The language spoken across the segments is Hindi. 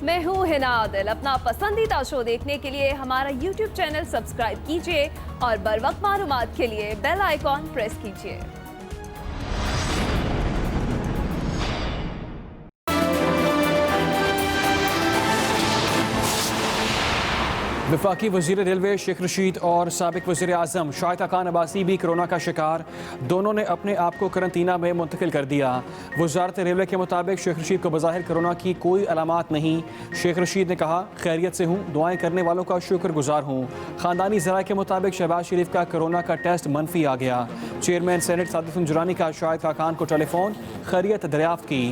मैं हूँ हिना आदिल। अपना पसंदीदा शो देखने के लिए हमारा YouTube चैनल सब्सक्राइब कीजिए और बर वक्त मालूमात के लिए बेल आइकॉन प्रेस कीजिए। वफाकी वज़ीर रेलवे शेख रशीद और साबिक वज़ीर आज़म शाहिदा खान अब्बासी भी कोरोना का शिकार। दोनों ने अपने आप को करंतना में मुंतकिल कर दिया। वज़ारत रेलवे के मुताबिक शेख रशीद को बज़ाहिर कोरोना की कोई अलामात नहीं। शेख रशीद ने कहा, खैरियत से हूँ, दुआएं करने वालों का शुक्रगुजार हूँ। ख़ानदानी ज़राए के मुताबिक शहबाज शरीफ का कोरोना का टेस्ट मनफी आ गया। चेयरमैन सेनेट सादिक जुरानी का शाहिदा खान को टेलीफोन खैरियत दरियाफ्त की।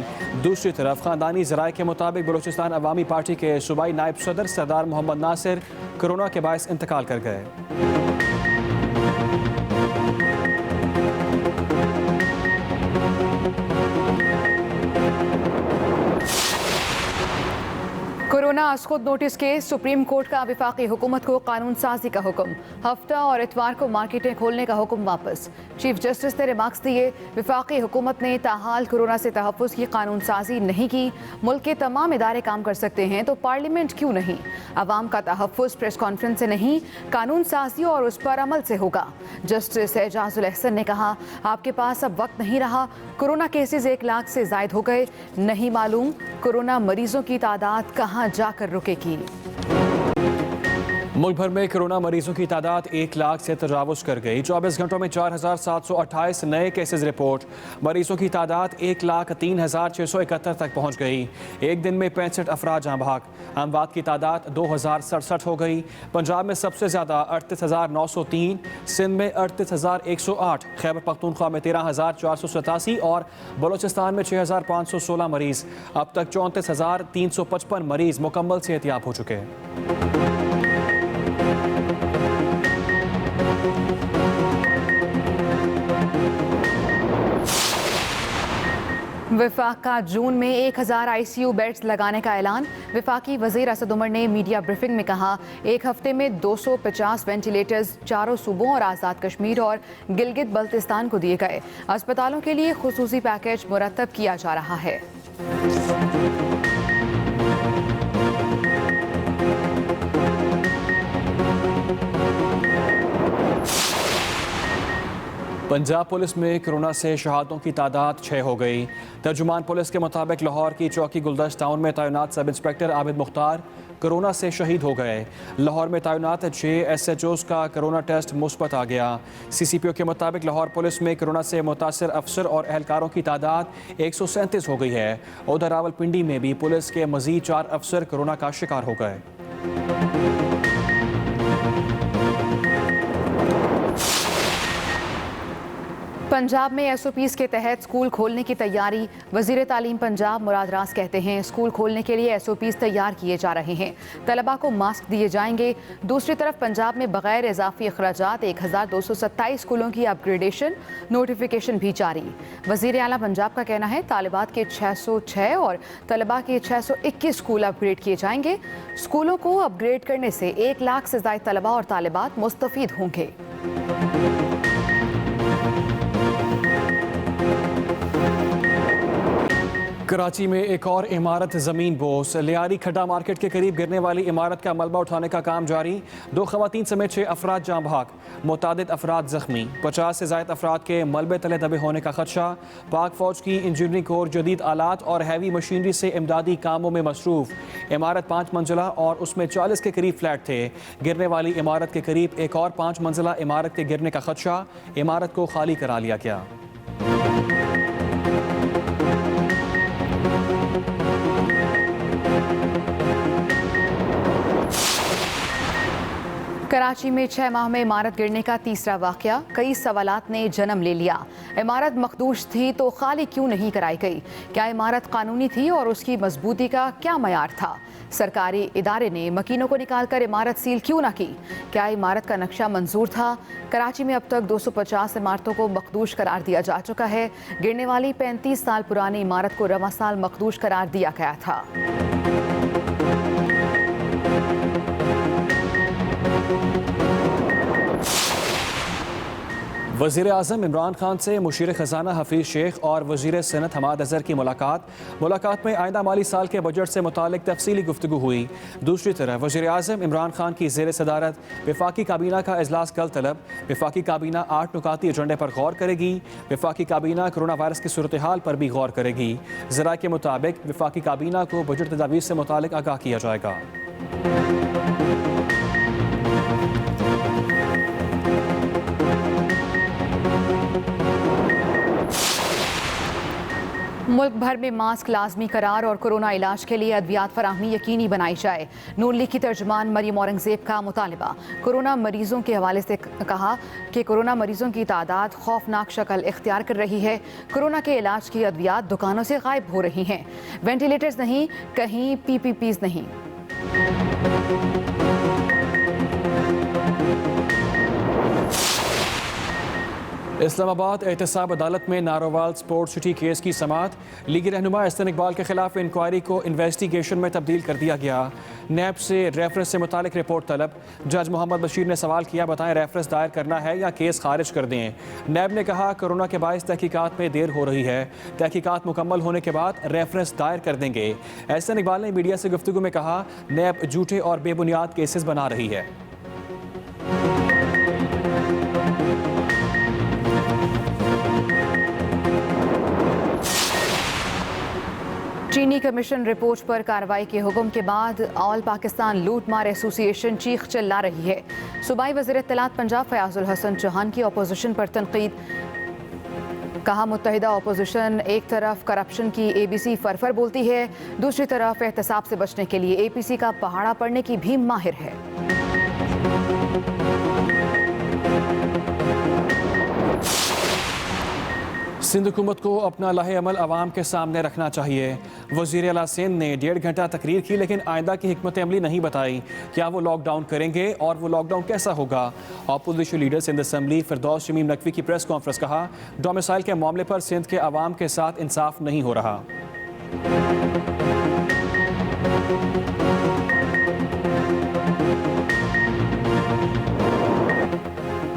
दूसरी तरफ ख़ानदानी ज़राए के मुताबिक बलूचिस्तान अवामी पार्टी के सूबाई नायब सदर सरदार मोहम्मद नासिर कोरोना के बायस इंतकाल कर गए। कोरोना अस्खुद नोटिस के सुप्रीम कोर्ट का वफाकी हुकूमत को कानून साजी का हुक्म। हफ्ता और इतवार को मार्केटें खोलने का हुक्म वापस। चीफ जस्टिस ने रिमार्क्स दिए, वफाकी हुकूमत ने ताहाल कोरोना से तहफ़्फ़ुज़ की कानून साजी नहीं की। मुल्क के तमाम इदारे काम कर सकते हैं तो पार्लियामेंट क्यों नहीं। अवाम का तहफ़्फ़ुज़ प्रेस कॉन्फ्रेंस से नहीं, कानून साजी और उस पर अमल से होगा। जस्टिस एजाजुल एहसन ने कहा, आपके पास अब वक्त नहीं रहा। कोरोना केसेस 1 लाख से ज़ायद हो गए। नहीं मालूम कोरोना मरीजों की तादाद कहाँ जाकर रुकेगी। मुल्क भर में कोरोना मरीजों की तादाद 1 लाख से तजावुज़ कर गई। 24 घंटों में 4,728 नए केसेस रिपोर्ट। मरीजों की तादाद 1,03,671 तक पहुँच गई। एक दिन में 65 अफराद जहाँ भाग। अमवात की तादाद 2,067 हो गई। पंजाब में सबसे ज़्यादा 38,903, सिंध में 38,108, खैबर पख्तूनख्वा में 13,487 और बलूचिस्तान में 6,516 मरीज़। अब तक 34,355 मरीज़ मुकम्मल सेहतियाब हो चुके हैं। वफाक का जून में 1,000 ICU बेड्स लगाने का ऐलान। वफाकी वज़ीर असद उमर ने मीडिया ब्रीफिंग में कहा, एक हफ्ते में 250 वेंटिलेटर्स चारों सूबों और आज़ाद कश्मीर और गिलगित बल्तिस्तान को दिए गए। अस्पतालों के लिए खुसूसी पैकेज मुरतब किया जा रहा है। पंजाब पुलिस में कोरोना से शहादतों की तादाद 6 हो गई। तर्जुमान पुलिस के मुताबिक लाहौर की चौकी गुलदस्त टाउन में तैनात sub inspector Abid Mukhtar corona से शहीद हो गए। लाहौर में तैनात 6 SHOs का कोरोना टेस्ट मुस्बत आ गया। CCPO के मुताबिक लाहौर पुलिस में कोरोना से मुतासर अफसर और एहलकारों की तादाद 137 हो गई है। उधर रावलपिंडी में भी पुलिस के मजीद 4 अफसर कोरोना का शिकार हो गए। पंजाब में SOPs के तहत स्कूल खोलने की तैयारी। वज़ीर तालीम पंजाब मुराद रास कहते हैं, स्कूल खोलने के लिए SOPs तैयार किए जा रहे हैं। तलबा को मास्क दिए जाएंगे। दूसरी तरफ पंजाब में बगैर इजाफी अखराजात 1,227 स्कूलों की अपग्रेडेशन नोटिफिकेशन भी जारी। वज़ीर आला पंजाब का कहना है, तालिबात के 606 और तलबा के 621 स्कूल अपग्रेड किए जाएंगे। स्कूलों को अपग्रेड करने से 1 लाख से ज़ायद तलबा और तालिबात मुस्तफ़ीद होंगे। कराची में एक और इमारत ज़मीन बोस। लियारी खड्डा मार्केट के करीब गिरने वाली इमारत का मलबा उठाने का काम जारी। 2 ख़वातीन समेत 6 अफराद जाँ भाग, मुतादिद अफराद ज़ख्मी। 50 से ज़ायद अफराद के मलबे तले दबे होने का खदशा। पाक फ़ौज की इंजीनियरिंग कोर जदीद आलात और हैवी मशीनरी से इमदादी कामों में मसरूफ़। इमारत 5 मंजिला और उसमें 40 के करीब फ्लैट थे। गिरने वाली इमारत के करीब एक और 5 मंजिला इमारत के गिरने का खदशा। इमारत को खाली करा लिया गया। कराची में 6 माह में इमारत गिरने का तीसरा वाक़या। कई सवालात ने जन्म ले लिया। इमारत मखदूश थी तो खाली क्यों नहीं कराई गई? क्या इमारत कानूनी थी और उसकी मजबूती का क्या मयार था? सरकारी इदारे ने मकीनों को निकालकर इमारत सील क्यों ना की? क्या इमारत का नक्शा मंजूर था? कराची में अब तक 250 इमारतों को मखदूश करार दिया जा चुका है। गिरने वाली 35 साल पुरानी इमारत को रवां साल मखदूश करार दिया गया था। वज़ीर आज़म इमरान खान से मुशीर ख़जाना हफीज़ शेख और वज़ीर सनत हमाद अज़हर की मुलाकात में आइंदा माली साल के बजट से मुतालिक तफसीली गुफ्तगू हुई। दूसरी तरफ वज़ीर आज़म इमरान खान की ज़ेर सदारत वफाकी काबीना का इजलास कल तलब। वफाकी काबीना 8 नुकाती एजेंडे पर गौर करेगी। वफाकी काबीना कोरोना वायरस की सूरत हाल पर भी गौर करेगी। ज़रा के मुताबिक वफाकी काबीना को बजट तदावीज़ से मुतालिक आगाह किया जाएगा। मुल्क भर में मास्क लाजमी करार और कोरोना इलाज के लिए अद्वियात फराहमी यकीनी बनाई जाए। नून लीग की तर्जुमान मरियम औरंगजेब का मुतालबा। कोरोना मरीजों के हवाले से कहा कि कोरोना मरीजों की तादाद खौफनाक शक्ल इख्तियार कर रही है। कोरोना के इलाज की अद्वियात दुकानों से गायब हो रही हैं। वेंटिलेटर्स नहीं, कहीं PPPs नहीं। इस्लामाबाद एहतसाब अदालत में नारोवाल स्पोर्ट्स सिटी केस की समाअत। लीगी रहनुमा एहसन इकबाल के खिलाफ इंक्वायरी को इन्वेस्टिगेशन में तब्दील कर दिया गया। नैब से रेफरेंस से मुतालिक रिपोर्ट तलब। जज मोहम्मद बशीर ने सवाल किया, बताएं रेफरेंस दायर करना है या केस खारिज कर दें। नैब ने कहा कोरोना के बायस तहकीकात में देर हो रही है, तहकीकात मुकम्मल होने के बाद रेफरेंस दायर कर देंगे। एहसन इकबाल ने मीडिया से गुफ्तगू में कहा नैब झूठे और बेबुनियाद केसेस बना रही है। चीनी कमीशन रिपोर्ट पर कार्रवाई के हुक्म के बाद ऑल पाकिस्तान लूट मार एसोसिएशन चीख चिल्ला रही है। सूबाई वज़ीर इत्तलात पंजाब फयाजुल हसन चौहान की अपोजिशन पर तनकीद। कहा मुत्तहिदा अपोजिशन एक तरफ करप्शन की ABC फरफर बोलती है, दूसरी तरफ एहतसाब से बचने के लिए APC का पहाड़ा पड़ने की भी माहिर है। सिंध हुकूमत को अपना लाहे अमल अवाम के सामने रखना चाहिए। वज़ीर आला सिंध ने 1.5 घंटा तकरीर की, लेकिन आइंदा की हिकमत अमली नहीं बताई। क्या वो लॉकडाउन करेंगे और वो लॉकडाउन कैसा होगा? अपोजिशन लीडर सिंध असम्बली फिरदौस शमीम नकवी की प्रेस कॉन्फ्रेंस। कहा डोमिसाइल के मामले पर सिंध के अवाम के साथ इंसाफ नहीं हो रहा।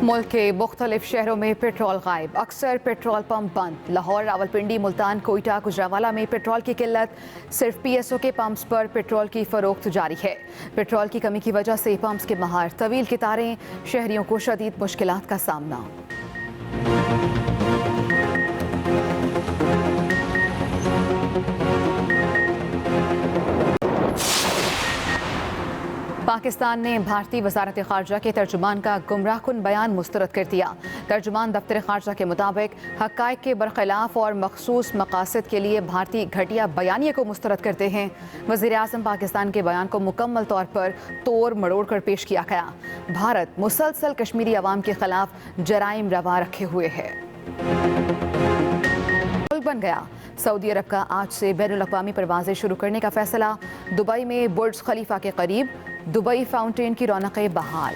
मुल्क के मुख्तलिफ शहरों में पेट्रोल गायब, अक्सर पेट्रोल पंप बंद। लाहौर, रावलपिंडी, मुल्तान, कोयटा, गुजरावाला में पेट्रोल की किल्लत। सिर्फ PSO के पंप्स पर पेट्रोल की फरोख्त जारी है। पेट्रोल की कमी की वजह से पंप्स के बाहर तवील कतारें, शहरियों को शदीद मुश्किलात का सामना। पाकिस्तान ने भारतीय वजारत खारजा के तर्जुमान का गुमराहकुन बयान मुस्तरद कर दिया। तर्जुमान दफ्तर खारजा के मुताबिक हक़ाइक़ के बरखिलाफ और मखसूस मकासद के लिए भारतीय घटिया बयानिए को मुस्तरद करते हैं। वज़ीर आज़म पाकिस्तान के बयान को मुकम्मल तौर पर तोड़ मरोड़ कर पेश किया गया। भारत मुसलसल कश्मीरी अवाम के खिलाफ जराइम रवा रखे हुए है। बन गया। सऊदी अरब का आज से बैनुल-अक़वामी परवाज़ें शुरू करने का फैसला। दुबई में बुर्ज खलीफा के करीब दुबई फाउंटेन की रौनकें बहाल।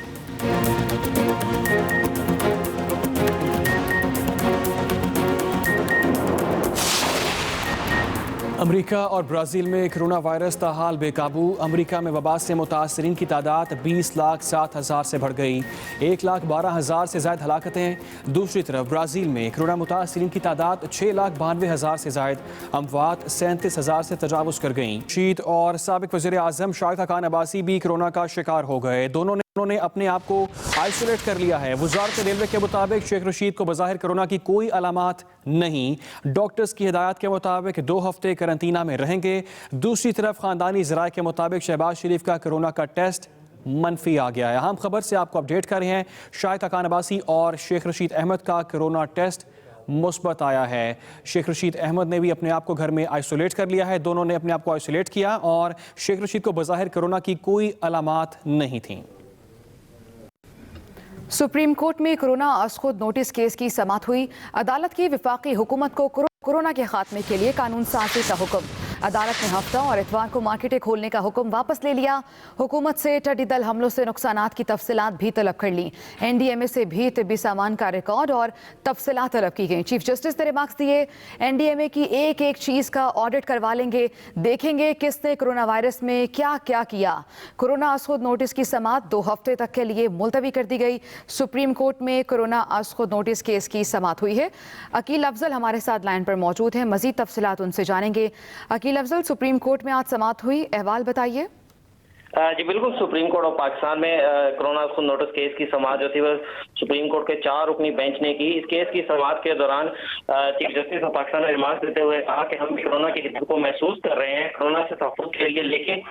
अमेरिका और ब्राज़ील में कोरोना वायरस ताहाल बेकाबू। अमेरिका में वबा से मुतासरीन की तादाद 20,07,000 से बढ़ गई। 1,12,000 से ज़ायद हलाकतें। दूसरी तरफ ब्राज़ील में कोरोना मुतासरीन की तादाद 6,92,000 से ज़ायद, अमवात 37,000 से तजावुज़ कर गईं। शीत और साबिक वज़ीर आज़म शाहिद खान अब्बासी भी कोरोना का शिकार हो गए। दोनों ने अपने आप को आइसोलेट कर लिया है। वज़ारत रेलवे के मुताबिक शेख रशीद को बज़ाहिर कोरोना की कोई अलामात नहीं। डॉक्टर्स की हिदायत के मुताबिक 2 हफ्ते करंतना में रहेंगे। दूसरी तरफ ख़ानदानी ज़राए के मुताबिक शहबाज शरीफ का कोरोना का टेस्ट मनफी आ गया है। अहम खबर से आपको अपडेट कर रहे हैं। शाहिद खान अब्बासी और शेख रशीद अहमद का कोरोना टेस्ट मुस्बत आया है। शेख रशीद अहमद ने भी अपने आप को घर में आइसोलेट कर लिया है। दोनों ने अपने आप को आइसोलेट किया और शेख रशीद को बज़ाहिर कोरोना की कोई अलामात नहीं थी। सुप्रीम कोर्ट में कोरोना अस्खुद नोटिस केस की समाअत हुई। अदालत की वफाकी हुकूमत को कोरोना के खात्मे के लिए कानून साजी का हुक्म। अदालत ने हफ्ता और इतवार को मार्केटें खोलने का हुक्म वापस ले लिया। हुकूमत से टिड्डी दल हमलों से नुकसानात की तफसीलात भी तलब कर ली। NDMA से भी तिब्बी सामान का रिकॉर्ड और तफसीलात तलब की गई। चीफ जस्टिस ने रिमार्क्स दिए, NDMA की एक एक चीज़ का ऑडिट करवा लेंगे, देखेंगे किसने कोरोना वायरस में क्या क्या किया। कोरोना असखुद नोटिस की समाअत 2 हफ्ते तक के लिए मुलतवी कर दी गई। सुप्रीम कोर्ट में कोरोना असखुद नोटिस केस की समाअत हुई है। अकील अफजल हमारे साथ लाइन पर मौजूद हैं, मजीद तफसीलात उनसे जानेंगे। अकील अफजल, सुप्रीम कोर्ट में आज समाअत हुई, अहवाल बताइए। जी बिल्कुल, सुप्रीम कोर्ट ऑफ पाकिस्तान में कोरोना नोटिस केस की समाअत जो थी वह सुप्रीम कोर्ट के 4 रुकनी बेंच ने की। इस केस की समाअत के दौरान चीफ जस्टिस ऑफ पाकिस्तान ने रिमार्क देते हुए कहा कि हम कोरोना की हिद्दत को महसूस कर रहे हैं कोरोना से तहफ़्फ़ुज़ के लिए, लेकिन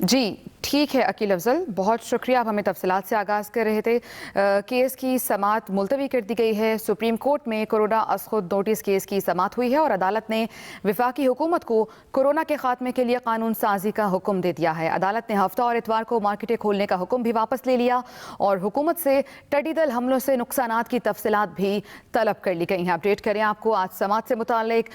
जी ठीक है अकील अफजल, बहुत शुक्रिया। आप हमें तफसीलात से आगाज़ कर रहे थे। केस की समाअत मुलतवी कर दी गई है। सुप्रीम कोर्ट में कोरोना असखुद नोटिस केस की समाअत हुई है और अदालत ने वफाकी हुकूमत को कोरोना के खात्मे के लिए कानून साजी का हुक्म दे दिया है। अदालत ने हफ्ता और इतवार को मार्केटें खोलने का हुक्म भी वापस ले लिया और हुकूमत से टिड्डी दल हमलों से नुकसानात की तफसीलात भी तलब कर ली गई हैं। अपडेट करें आपको आज समाअत से मुताल्लिक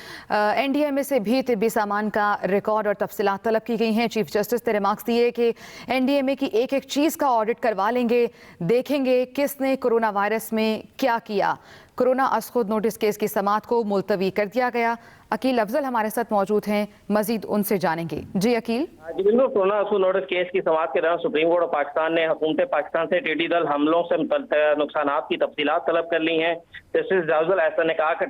NDMA से भी तिब्बी सामान का रिकॉर्ड और तफसीलात तलब की गई हैं। चीफ जस्टिस ने रिमार्क्स दिए कि NDMA की एक एक चीज़ का ऑडिट करवा लेंगे, देखेंगे किसने कोरोना वायरस में क्या किया। कोरोना असखुद नोटिस केस की समाअत को मुलतवी कर दिया गया। अकील अफजल हमारे साथ मौजूद हैं, मजीद उनसे जानेंगे। जी अकील। जी बिल्कुल, कोरोना असखुद नोटिस केस की समाअत के दौरान सुप्रीम कोर्ट ऑफ पाकिस्तान ने हुकूमत पाकिस्तान से टिड्डी दल हमलों से नुकसानात की तफसीलात तलब कर ली हैं। जस्टिस जाजुल एहसन ने कहा कि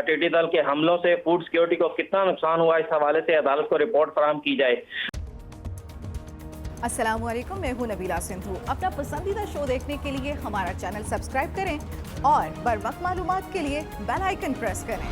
टिड्डी दल के हमलों से फूड सिक्योरिटी को कितना नुकसान हुआ, इस हवाले से अदालत को रिपोर्ट फराहम की जाए। अस्सलाम वालेकुम, मैं हूं नबीला सिंधु। अपना पसंदीदा शो देखने के लिए हमारा चैनल सब्सक्राइब करें और बर वक्त मालूमात के लिए बेल आइकन प्रेस करें।